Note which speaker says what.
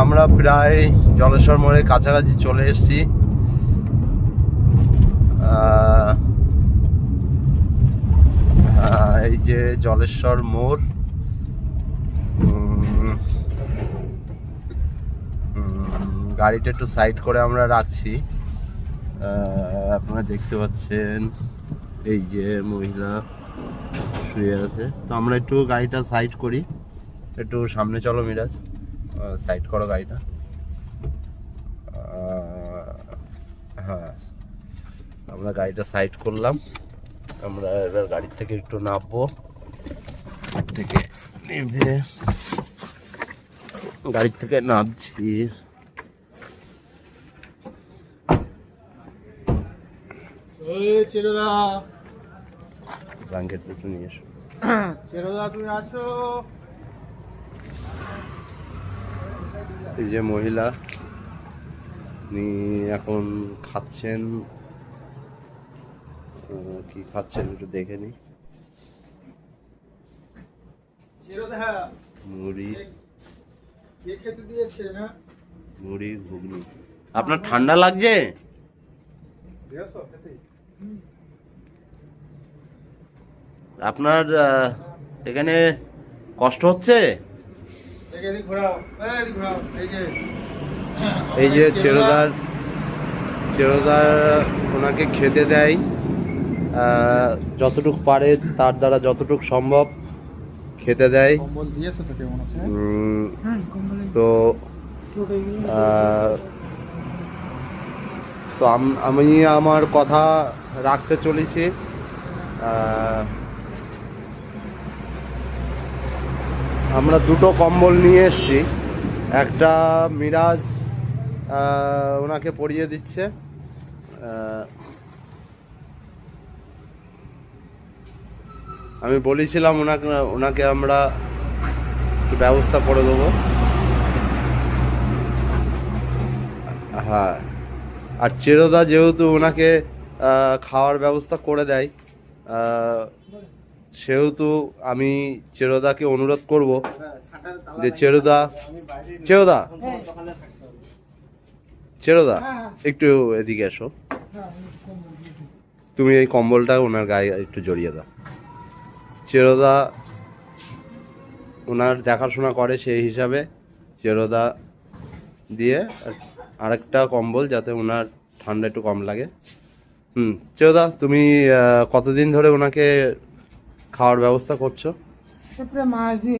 Speaker 1: আমরা প্রায় জলেশ্বর মোড়ের কাছাকাছি চলে এসেছি। এই যে জলেশ্বর মোড়। গাড়িটা একটু সাইড করে আমরা রাখছি। আপনারা দেখতে পাচ্ছেন এই যে মহিলা শুয়ে আছে। তো আমরা একটু গাড়িটা সাইড করি, একটু সামনে চলো মিরাজ, সাইড করো গাড়িটা। হ্যাঁ, আমরা গাড়িটা সাইড করলাম। আমরা এবার গাড়ি থেকে একটু নামবো, থেকে নেমে গাড়ি থেকে নামছি। ব্ল্যাঙ্কেট একটু নিয়ে এসো।
Speaker 2: তুমি আছো?
Speaker 1: এই যে মহিলা উনি এখন খাচ্ছেন, কি খাচ্ছেন একটু দেখে নি। মুড়ি
Speaker 2: খেতে দিয়েছে না?
Speaker 1: মুড়ি ঘুগনি। আপনার ঠান্ডা লাগছে? আপনার এখানে কষ্ট হচ্ছে? এই যে চেরোদার ওনাকে খেতে দেয় যতটুকু পারে, তার দ্বারা যতটুকু সম্ভব খেতে দেয়। তো তো আমি আমার কথা রাখতে চলেছি। আমরা দুটো কম্বল নিয়ে এসেছি। একটা মিরাজ ওনাকে পরিয়ে দিচ্ছে। আমি বলেছিলাম ওনাকে আমরা ব্যবস্থা করে দেবো। হ্যাঁ, আর চেরোদা যেহেতু ওনাকে খাওয়ার ব্যবস্থা করে দেয়, সেহেতু আমি চেরোদাকে অনুরোধ করব যে চেরোদা একটু এদিকে এসো। তুমি এই কম্বলটা ওনার গায়ে একটু জড়িয়ে দাও। চেরোদা ওনার দেখাশোনা করে, সেই হিসাবে চেরোদা দিয়ে আরেকটা কম্বল, যাতে ওনার ঠান্ডা একটু কম লাগে। চেরোদা, তুমি কতদিন ধরে ওনাকে খাওয়ার ব্যবস্থা করছো?
Speaker 2: প্রায় মাস দিয়ে